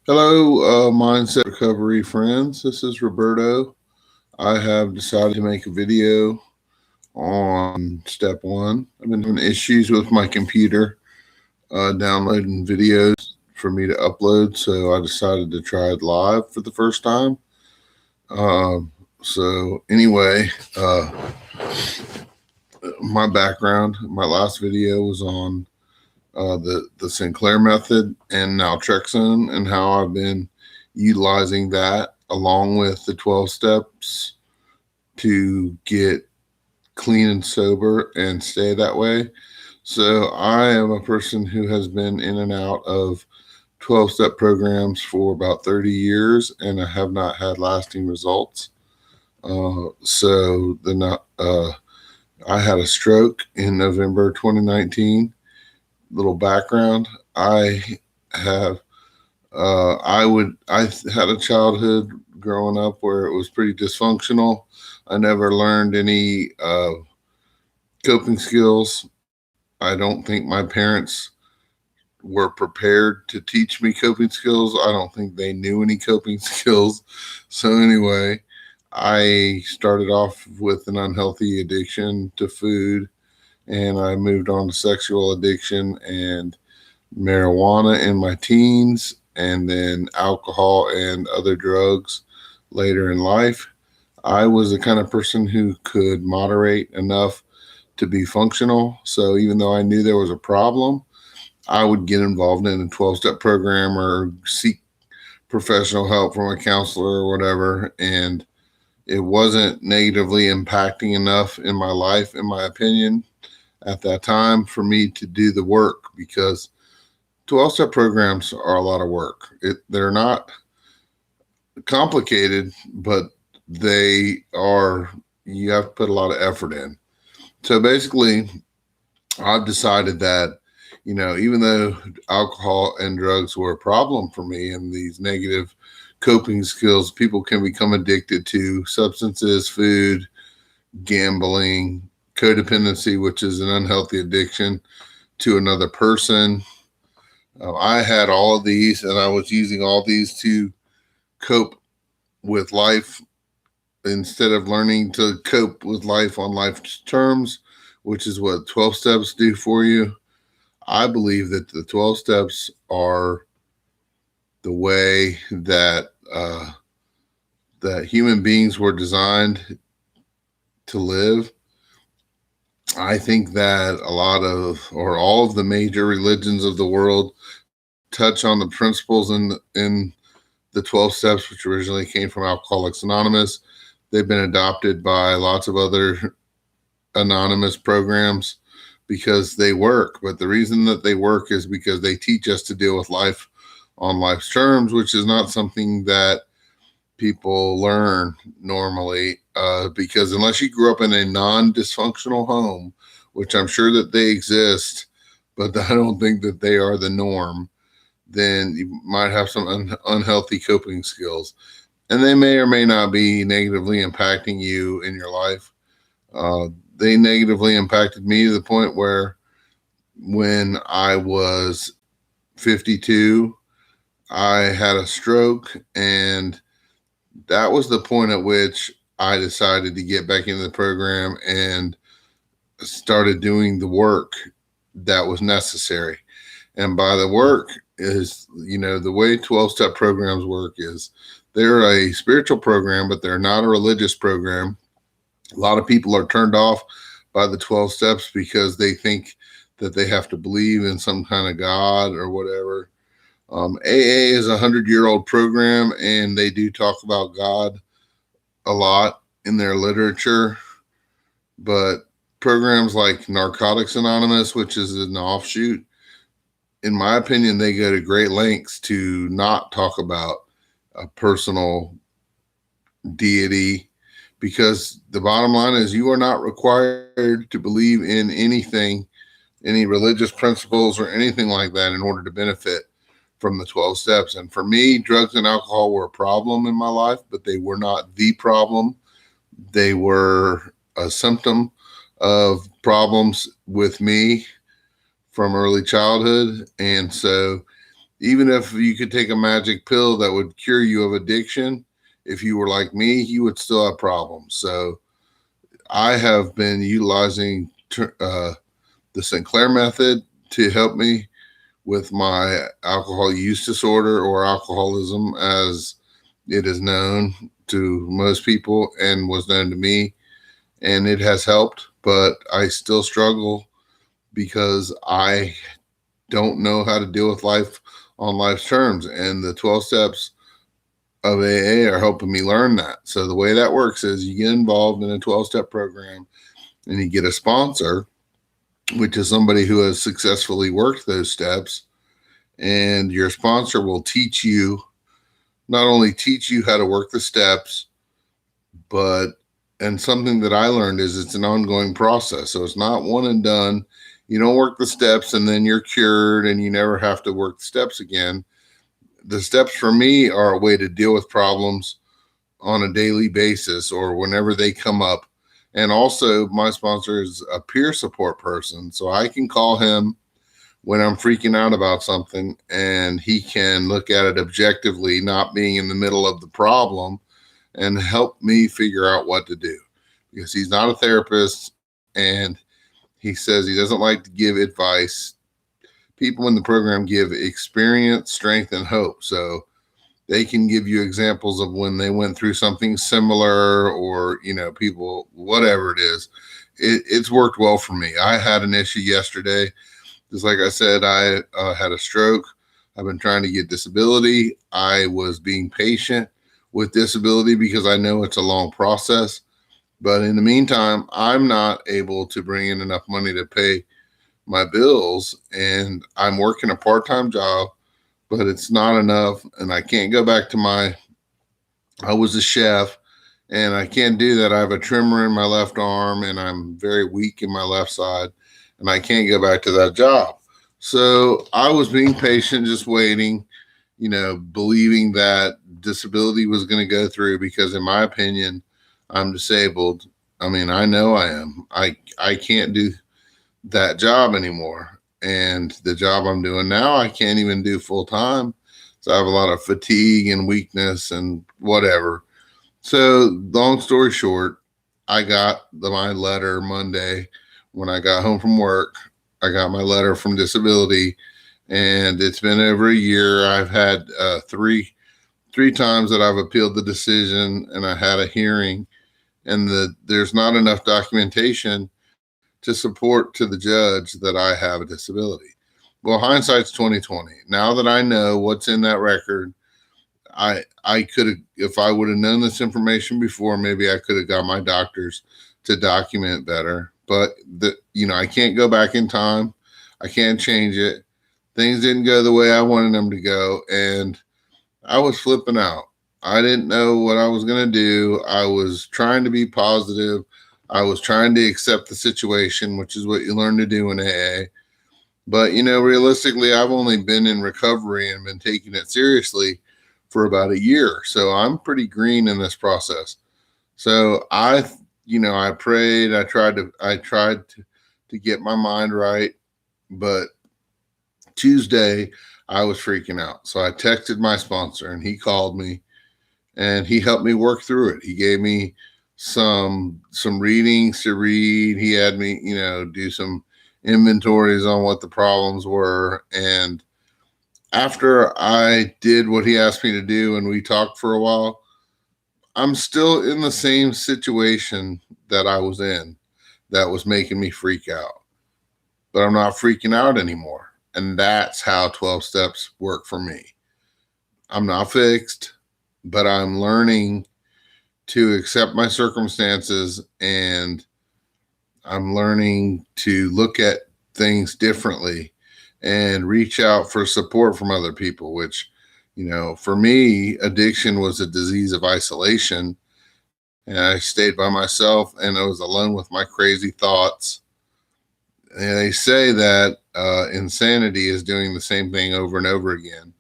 Hello, Mindset Recovery friends. This is Roberto. I have decided to make a video on step one. I've been having issues with my computer downloading videos for me to upload, so I decided to try it live for the first time. Anyway, my background, my last video was on the Sinclair method and naltrexone and how I've been utilizing that along with the 12 steps to get clean and sober and stay that way. So I am a person who has been in and out of 12-step programs for about 30 years, and I have not had lasting results. I had a stroke in November 2019. Little background: I have I had a childhood growing up where it was pretty dysfunctional. I never learned any coping skills. I don't think my parents were prepared to teach me coping skills. I don't think they knew any coping skills. So anyway, I started off with an unhealthy addiction to food, and I moved on to sexual addiction and marijuana in my teens, and then alcohol and other drugs later in life. I was the kind of person who could moderate enough to be functional. So even though I knew there was a problem, I would get involved in a 12-step program or seek professional help from a counselor or whatever. And it wasn't negatively impacting enough in my life, in my opinion, at that time for me to do the work, because 12-step programs are a lot of work. They're not complicated, but you have to put a lot of effort in. So basically, I've decided that, even though alcohol and drugs were a problem for me and these negative coping skills people can become addicted to: substances, food, gambling, codependency, which is an unhealthy addiction to another person. I had all of these, and I was using all these to cope with life instead of learning to cope with life on life's terms, which is what 12 steps do for you. I believe that the 12 steps are the way that human beings were designed to live. I think that all of the major religions of the world touch on the principles in the 12 steps, which originally came from Alcoholics Anonymous. They've been adopted by lots of other anonymous programs because they work. But the reason that they work is because they teach us to deal with life on life's terms, which is not something that people learn normally, because unless you grew up in a non-dysfunctional home, which I'm sure that they exist, but I don't think that they are the norm, then you might have some unhealthy coping skills, and they may or may not be negatively impacting you in your life. They negatively impacted me to the point where when I was 52, I had a stroke, and that was the point at which I decided to get back into the program and started doing the work that was necessary. And by the work is, the way 12-step programs work is they're a spiritual program, but they're not a religious program. A lot of people are turned off by the 12 steps because they think that they have to believe in some kind of God or whatever. AA is a 100-year-old program, and they do talk about God a lot in their literature. But programs like Narcotics Anonymous, which is an offshoot, in my opinion, they go to great lengths to not talk about a personal deity, because the bottom line is you are not required to believe in anything, any religious principles or anything like that in order to benefit from the 12 steps. And for me, drugs and alcohol were a problem in my life, but they were not the problem. They were a symptom of problems with me from early childhood. And so Even if you could take a magic pill that would cure you of addiction, if you were like me, you would still have problems. So I have been utilizing the Sinclair method to help me with my alcohol use disorder, or alcoholism as it is known to most people and was known to me. And it has helped, but I still struggle because I don't know how to deal with life on life's terms. And the 12 steps of AA are helping me learn that. So the way that works is you get involved in a 12-step program and you get a sponsor, which is somebody who has successfully worked those steps. And your sponsor will teach you, not only teach you how to work the steps, but, and something that I learned is it's an ongoing process. So it's not one and done. You don't work the steps and then you're cured and you never have to work the steps again. The steps for me are a way to deal with problems on a daily basis or whenever they come up. And also, my sponsor is a peer support person. So I can call him when I'm freaking out about something and he can look at it objectively, not being in the middle of the problem, and help me figure out what to do, because he's not a therapist and he says he doesn't like to give advice. People in the program give experience, strength, and hope. So they can give you examples of when they went through something similar, or, people, whatever it is. It's worked well for me. I had an issue yesterday. Just like I said, I had a stroke. I've been trying to get disability. I was being patient with disability because I know it's a long process. But in the meantime, I'm not able to bring in enough money to pay my bills, and I'm working a part-time job, but it's not enough. And I can't go back to I was a chef, and I can't do that. I have a tremor in my left arm and I'm very weak in my left side, and I can't go back to that job. So I was being patient, just waiting, believing that disability was going to go through, because in my opinion, I'm disabled. I mean, I know I am. I can't do that job anymore. And the job I'm doing now, I can't even do full time. So I have a lot of fatigue and weakness and whatever. So long story short, I got my letter Monday when I got home from work. I got my letter from disability, and it's been over a year. I've had three times that I've appealed the decision, and I had a hearing, and there's not enough documentation to support to the judge that I have a disability. Well, hindsight's 2020. Now that I know what's in that record, I could have, if I would have known this information before, maybe I could have got my doctors to document better. But I can't go back in time. I can't change it. Things didn't go the way I wanted them to go, and I was flipping out. I didn't know what I was going to do. I was trying to be positive. I was trying to accept the situation, which is what you learn to do in AA. But, realistically, I've only been in recovery and been taking it seriously for about a year. So I'm pretty green in this process. So I prayed. I tried to get my mind right. But Tuesday, I was freaking out. So I texted my sponsor, and he called me, and he helped me work through it. He gave me some readings to read. He had me, do some inventories on what the problems were. And after I did what he asked me to do and we talked for a while, I'm still in the same situation that I was in that was making me freak out. But I'm not freaking out anymore. And that's how 12 steps work for me. I'm not fixed, but I'm learning to accept my circumstances, and I'm learning to look at things differently and reach out for support from other people, which, for me, addiction was a disease of isolation, and I stayed by myself and I was alone with my crazy thoughts. And they say that insanity is doing the same thing over and over again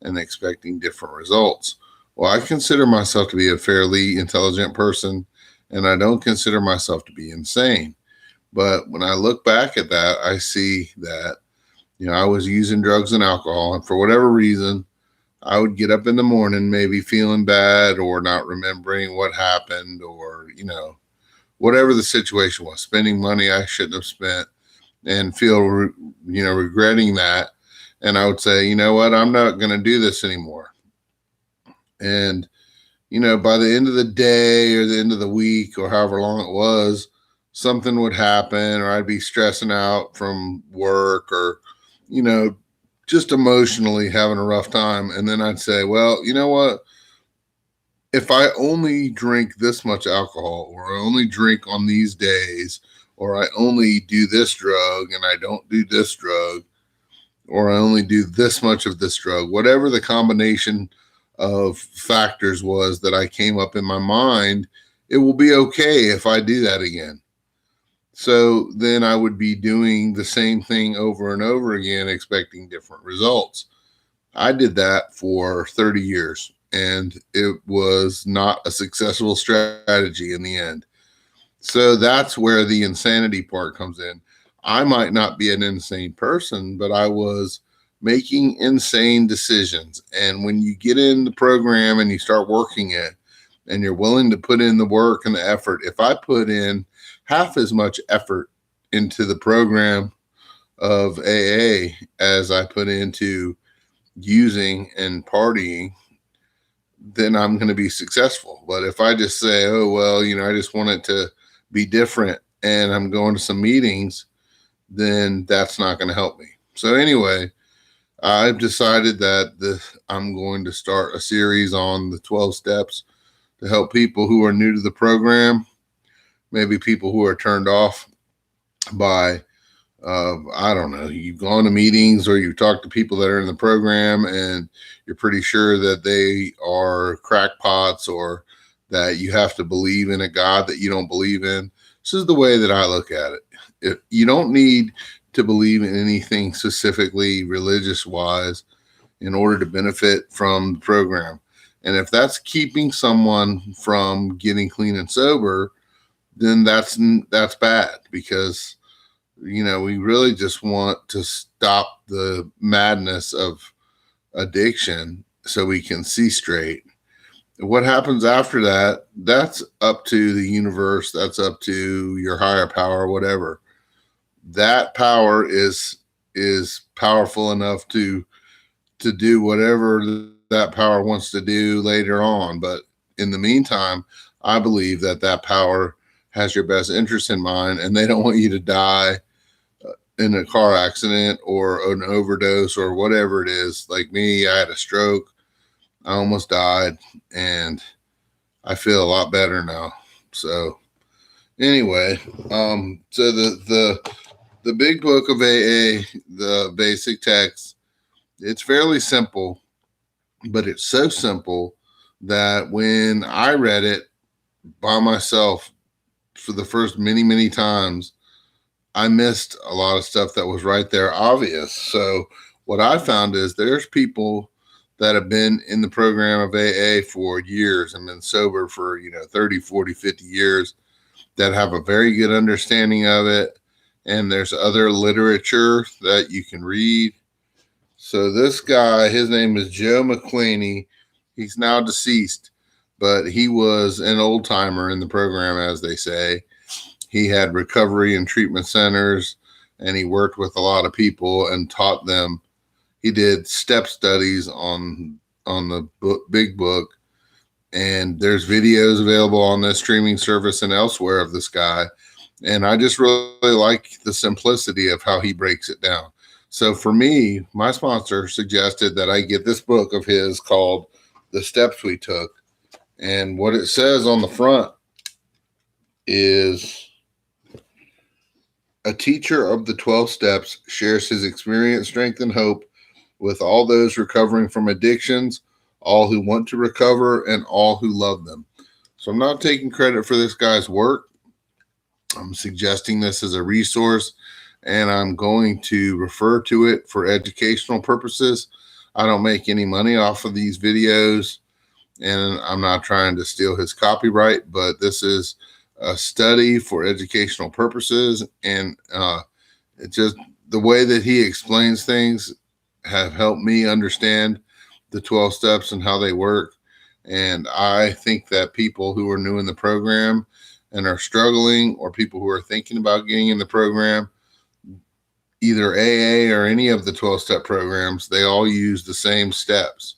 and expecting different results. Well, I consider myself to be a fairly intelligent person, and I don't consider myself to be insane. But when I look back at that, I see that I was using drugs and alcohol, and for whatever reason, I would get up in the morning maybe feeling bad or not remembering what happened, or, whatever the situation was, spending money I shouldn't have spent, and feel, regretting that. And I would say, you know what, I'm not going to do this anymore. And, by the end of the day or the end of the week or however long it was, something would happen, or I'd be stressing out from work, or, you know, just emotionally having a rough time. And then I'd say, well, you know what? If I only drink this much alcohol, or I only drink on these days, or I only do this drug and I don't do this drug, or I only do this much of this drug, whatever the combination of factors was that I came up in my mind, it will be okay if I do that again. So then I would be doing the same thing over and over again, expecting different results. I did that for 30 years, and it was not a successful strategy in the end. So that's where the insanity part comes in. I might not be an insane person, but I was making insane decisions. And when you get in the program and you start working it, and you're willing to put in the work and the effort, if I put in half as much effort into the program of AA as I put into using and partying, then I'm going to be successful. But if I just say, oh, well, I just want it to be different and I'm going to some meetings, then that's not going to help me. So anyway, I've decided that I'm going to start a series on the 12 steps to help people who are new to the program, maybe people who are turned off by, I don't know, you've gone to meetings or you've talked to people that are in the program and you're pretty sure that they are crackpots, or that you have to believe in a God that you don't believe in. This is the way that I look at it. You don't need to believe in anything specifically religious wise in order to benefit from the program. And if that's keeping someone from getting clean and sober, then that's bad, because we really just want to stop the madness of addiction so we can see straight. What happens after that, that's up to the universe, that's up to your higher power, whatever. That power is powerful enough to do whatever that power wants to do later on. But in the meantime, I believe that power has your best interest in mind, and they don't want you to die in a car accident or an overdose or whatever it is. Like me, I had a stroke. I almost died, and I feel a lot better now. So anyway, so the big book of AA, the basic text, it's fairly simple, but it's so simple that when I read it by myself for the first many, many times, I missed a lot of stuff that was right there obvious. So what I found is there's people that have been in the program of AA for years and been sober for, 30, 40, 50 years, that have a very good understanding of it. And there's other literature that you can read. So this guy, his name is Joe McClaney. He's now deceased, but he was an old timer in the program, as they say. He had recovery and treatment centers, and he worked with a lot of people and taught them. He did step studies on the big book, and there's videos available on this streaming service and elsewhere of this guy. And I just really like the simplicity of how he breaks it down. So for me, my sponsor suggested that I get this book of his called The Steps We Took. And what it says on the front is, a teacher of the 12 steps shares his experience, strength, and hope with all those recovering from addictions, all who want to recover, and all who love them. So I'm not taking credit for this guy's work. I'm suggesting this as a resource, and I'm going to refer to it for educational purposes. I don't make any money off of these videos, and I'm not trying to steal his copyright, but this is a study for educational purposes. And it just, the way that he explains things have helped me understand the 12 steps and how they work. And I think that people who are new in the program and are struggling, or people who are thinking about getting in the program, either AA or any of the 12-step programs, they all use the same steps.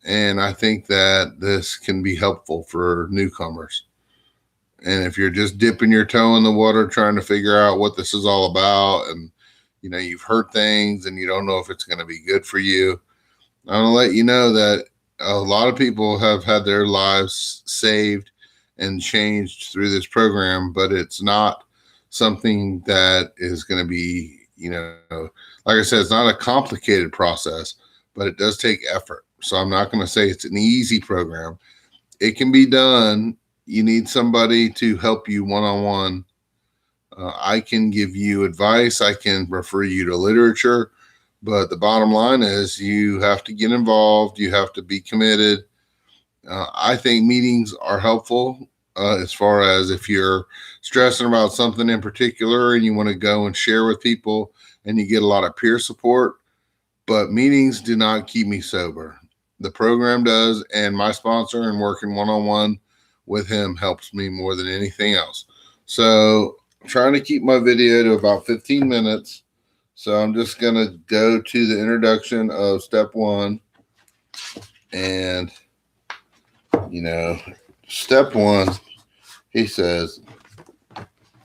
And I think that this can be helpful for newcomers. And if you're just dipping your toe in the water trying to figure out what this is all about, and you've heard things and you don't know if it's going to be good for you, I'm going to let you know that a lot of people have had their lives saved and changed through this program, but it's not something that is going to be, like I said, it's not a complicated process, but it does take effort. So I'm not going to say it's an easy program. It can be done. You need somebody to help you one-on-one. I can give you advice. I can refer you to literature. But the bottom line is you have to get involved. You have to be committed. I think meetings are helpful as far as if you're stressing about something in particular and you want to go and share with people and you get a lot of peer support. But meetings do not keep me sober. The program does, and my sponsor and working one-on-one with him helps me more than anything else. So I'm trying to keep my video to about 15 minutes. So I'm just going to go to the introduction of step 1. And, step 1, he says,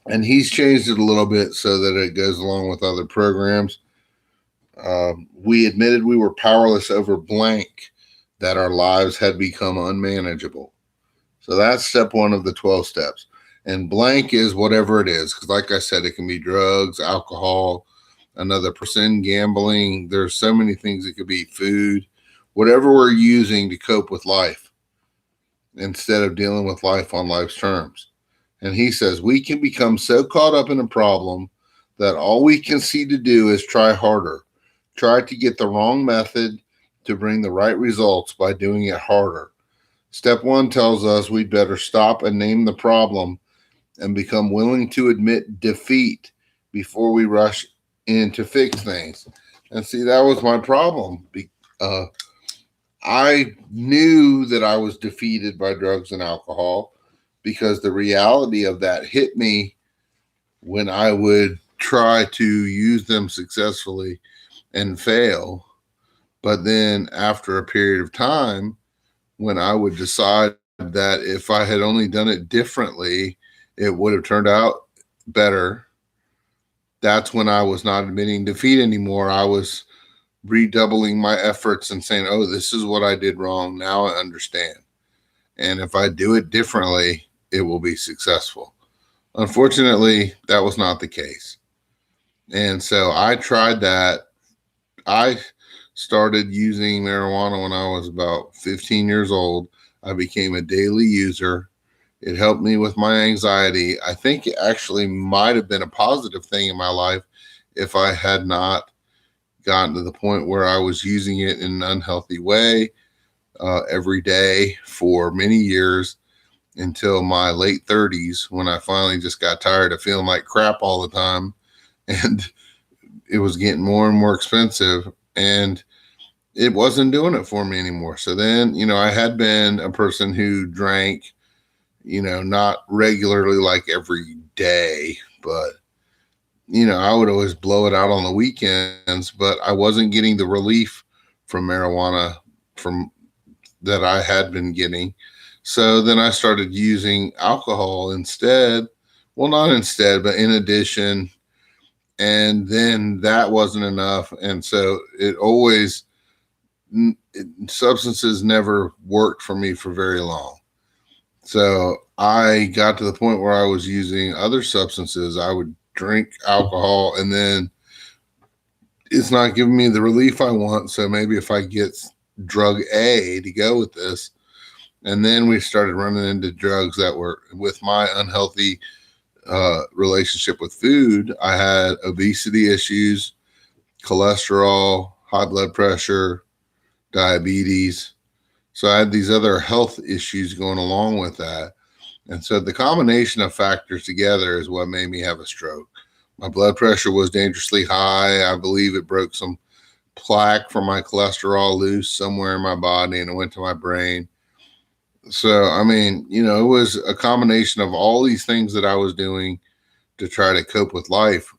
and he's changed it a little bit so that it goes along with other programs. We admitted we were powerless over blank, that our lives had become unmanageable. So that's step 1 of the 12 steps. And blank is whatever it is. Because like I said, it can be drugs, alcohol, another person, gambling. There's so many things. It could be food, whatever we're using to cope with life instead of dealing with life on life's terms. And he says, we can become so caught up in a problem that all we can see to do is try harder, try to get the wrong method to bring the right results by doing it harder. Step 1 tells us we'd better stop and name the problem and become willing to admit defeat before we rush in to fix things. And see, that was my problem. I knew that I was defeated by drugs and alcohol because the reality of that hit me when I would try to use them successfully and fail. But then after a period of time, when I would decide that if I had only done it differently, it would have turned out better, that's when I was not admitting defeat anymore. I was redoubling my efforts and saying, oh, this is what I did wrong. Now I understand. And if I do it differently, it will be successful. Unfortunately, that was not the case. And so I tried that. I started using marijuana when I was about 15 years old. I became a daily user. It helped me with my anxiety. I think it actually might have been a positive thing in my life if I had not gotten to the point where I was using it in an unhealthy way every day for many years until my late 30s, when I finally just got tired of feeling like crap all the time. And it was getting more and more expensive, and it wasn't doing it for me anymore. So then, I had been a person who drank, not regularly like every day, but, I would always blow it out on the weekends, but I wasn't getting the relief from marijuana from that I had been getting. So then I started using alcohol instead. Well, not instead, but in addition. And then that wasn't enough. And so substances never worked for me for very long. So I got to the point where I was using other substances. I would drink alcohol, and then it's not giving me the relief I want. So maybe if I get drug A to go with this. And then we started running into drugs that were with my unhealthy relationship with food. I had obesity issues, cholesterol, high blood pressure, diabetes. So I had these other health issues going along with that. And so the combination of factors together is what made me have a stroke. My blood pressure was dangerously high. I believe it broke some plaque from my cholesterol loose somewhere in my body and it went to my brain. So, I mean, it was a combination of all these things that I was doing to try to cope with life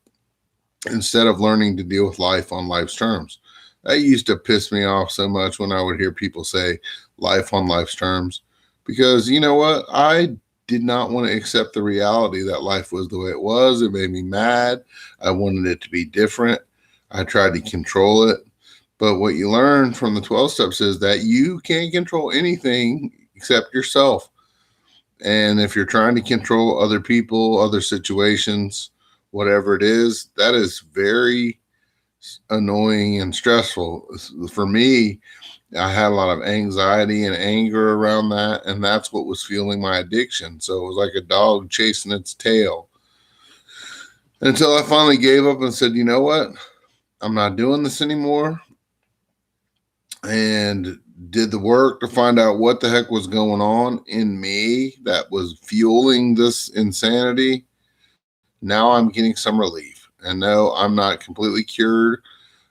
instead of learning to deal with life on life's terms. That used to piss me off so much when I would hear people say life on life's terms, because you know what? I did not want to accept the reality that life was the way it was. It made me mad. I wanted it to be different. I tried to control it. But what you learn from the 12 steps is that you can't control anything except yourself. And if you're trying to control other people, other situations, whatever it is, that is very annoying and stressful. For me, I had a lot of anxiety and anger around that, and that's what was fueling my addiction. So it was like a dog chasing its tail until I finally gave up and said, you know what? I'm not doing this anymore. And did the work to find out what the heck was going on in me that was fueling this insanity. Now I'm getting some relief. And no, I'm not completely cured.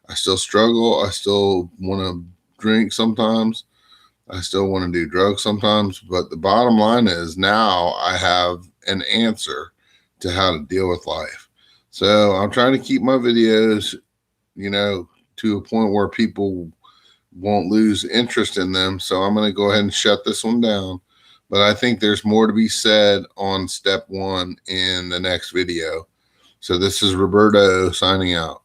I still struggle. I still want to drink sometimes. I still want to do drugs sometimes. But the bottom line is now I have an answer to how to deal with life. So I'm trying to keep my videos, to a point where people won't lose interest in them. So I'm going to go ahead and shut this one down. But I think there's more to be said on step 1 in the next video. So this is Roberto signing out.